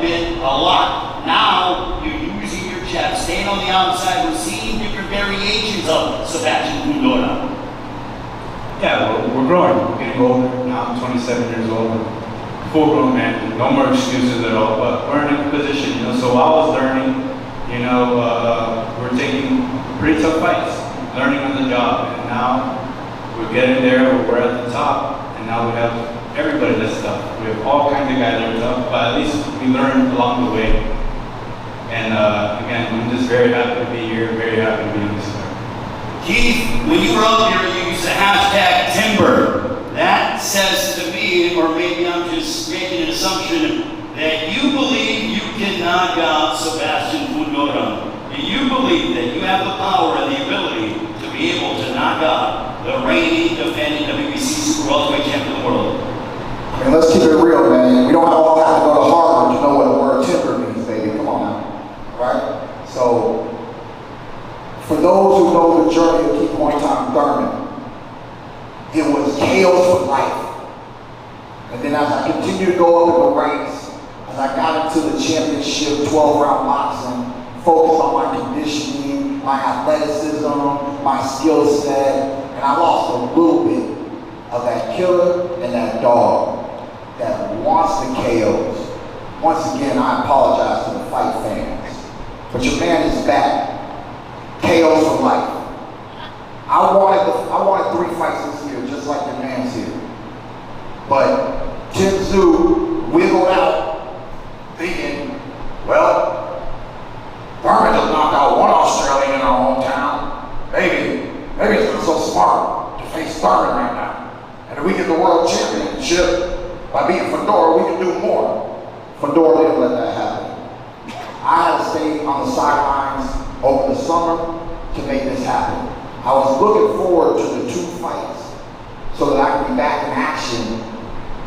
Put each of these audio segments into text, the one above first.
bit, a lot. Now, you're using your jab, staying on the outside. We're seeing different variations of Sebastian Fundora. Yeah, we're growing. We're getting older. Now I'm 27 years old. Full-grown man. No more excuses at all. But we're in a good position, you know. So I was learning, you know, we're taking pretty tough fights, learning on the job, and now we're getting there. We're at the top, and now we have everybody that's tough. We have all kinds of guys that are tough, but at least we learn along the way. And again, I'm just very happy to be here. Very happy to be on this card. Keith, when you were up here, you used the hashtag timber. That says to me, or maybe I'm just making an assumption, that you believe you can knock out Sebastian Fundora. And you believe that you have the power and the ability to be able to knock out the reigning, defending WBC Super Welterweight Champion of the world. I mean, let's keep it real, man. We don't all have to go to Harvard to know what the word timber means, baby. Come on now, right? So, for those who know the journey of Keith Thurman, it was chaos for life. And then as I continued to go up in the ranks, as I got into the championship 12-round boxing, focused on my conditioning, my athleticism, my skill set, and I lost a little bit of that killer and that dog that wants the KOs. Once again, I apologize to the fight fans, but your man is back. KOs for life. I wanted 3 fights this year, just like your man's here. But Tim Tszyu wiggled out, thinking, well, Thurman just knocked out one Australian in our hometown. Maybe it's not so smart to face Thurman right now. And if we get the world championship by beating Fundora, we can do more. Fundora didn't let that happen. I had to stay on the sidelines over the summer to make this happen. I was looking forward to the 2 fights so that I could be back in action.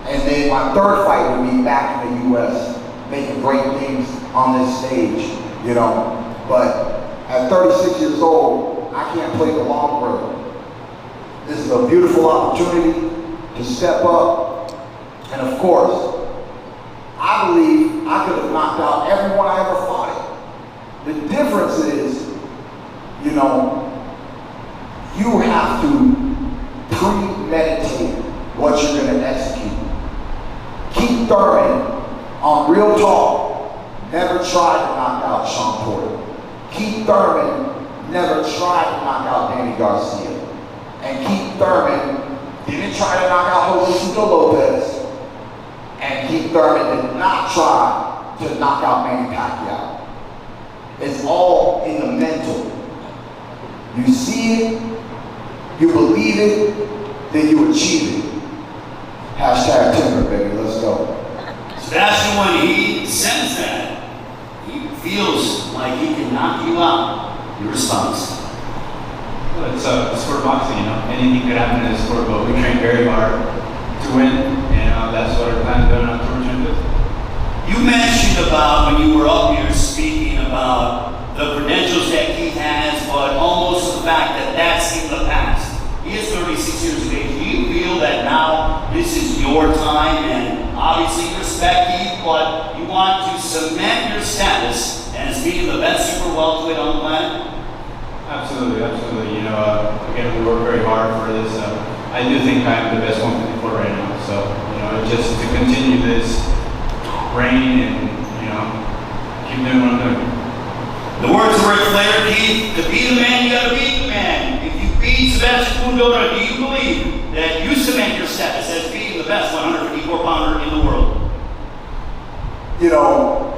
And then my 3rd fight would be back in the US, making great things on this stage, you know. But at 36 years old, I can't play the long road. This is a beautiful opportunity to step up. And of course, I believe I could have knocked out everyone I ever fought it. The difference is, you know, you have to premeditate what you're going to execute. Keith Thurman, on Real Talk, never tried to knock out Sean Porter. Keith Thurman never tried to knock out Danny Garcia. And Keith Thurman didn't try to knock out Josecito Lopez. And Keith Thurman did not try to knock out Manny Pacquiao. It's all in the mental. You see it, you believe it, then you achieve it. Hashtag timber, baby, let's go. Sebastian, when he says that, he feels like he can knock you out. Your response? Well, it's a sport of boxing, you know. Anything could happen in this sport, but we train very hard to win, and that's what our plan is doing on Tour Championship. You mentioned about when you were up here speaking about the credentials that Keith has, but almost the fact that that's in the past. He is 36 years of age. Do you feel that now this is your time, and obviously you respect Keith, but you want to cement your status as being the best super welterweight on the planet? Absolutely, absolutely. You know, again, we work very hard for this. I do think I'm the best 154 right now. So, you know, just to continue this reign and, you know, keep doing what I'm doing. The words of Ric Flair, Keith, to be the man, you gotta beat the man. If you beat Sebastian Fundora, do you believe that you cement your status as being the best 154-pounder in the world? You know,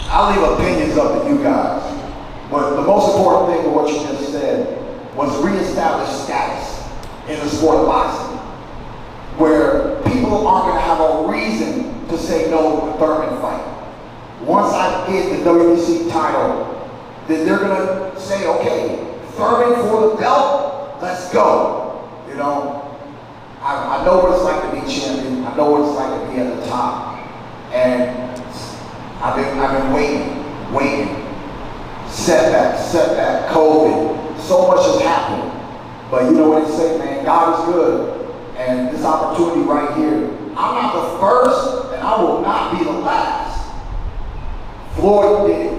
I'll leave opinions up to you guys. But the most important thing of what you just said was reestablish status in the sport of boxing, where people aren't going to have a reason to say no to the Thurman fight. Once I get the WBC title, then they're going to say, okay, Thurman for the belt, let's go. You know, I know what it's like to be champion. I know what it's like to be at the top. And I've been waiting. Setback, COVID, so much has happened. But you know what they say, man, God is good. And this opportunity right here, I'm not the first, and I will not be the last Floyd did it.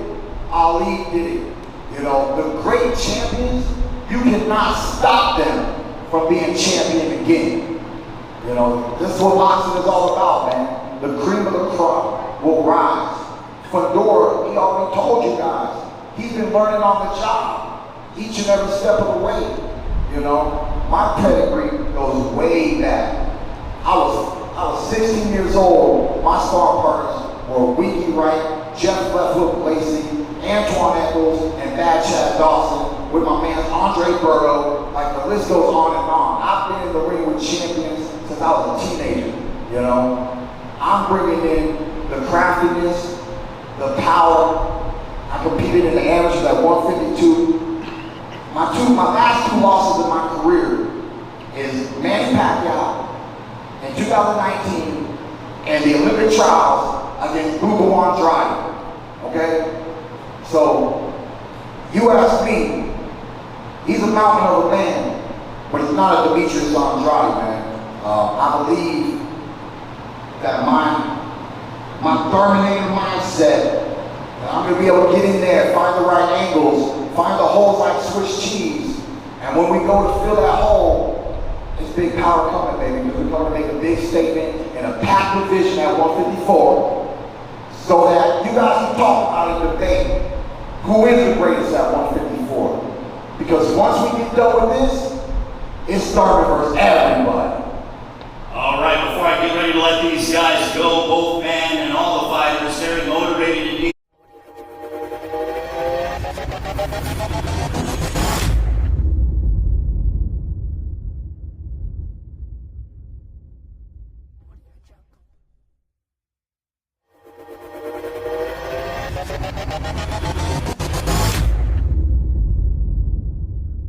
Ali did it. You know, the great champions, you cannot stop them from being champion again. You know, this is what boxing is all about, man. The cream of the crop will rise. Fundora, he already told you guys, he's been learning on the job each and every step of the way. You know, my pedigree goes way back. I was 16 years old. My sparring partners were Weekie Wright, Jeff Left Hook Lacey, Antoine Eccles, and Bad Chad Dawson, with my man Andre Berto. Like, the list goes on and on. I've been in the ring with champions since I was a teenager, you know. I'm bringing in the craftiness, the power. I competed in the amateurs at 152. My last two losses in my career is Manny Pacquiao in 2019 and the Olympic trials against Hugo Andrade. Okay? So, you ask me, he's a mountain of a man, but he's not a Demetrius Andrade, man. I believe that my Terminator mindset, that I'm gonna be able to get in there, find the right angles, find the holes like Swiss cheese, and when we go to fill that hole, it's big power coming, baby, because we're going to make a big statement in a packed division at 154, so that you guys can talk about it and debate who is the greatest at 154. Because once we get done with this, it's Thurman versus everybody. All right, before I get ready to let these guys go, both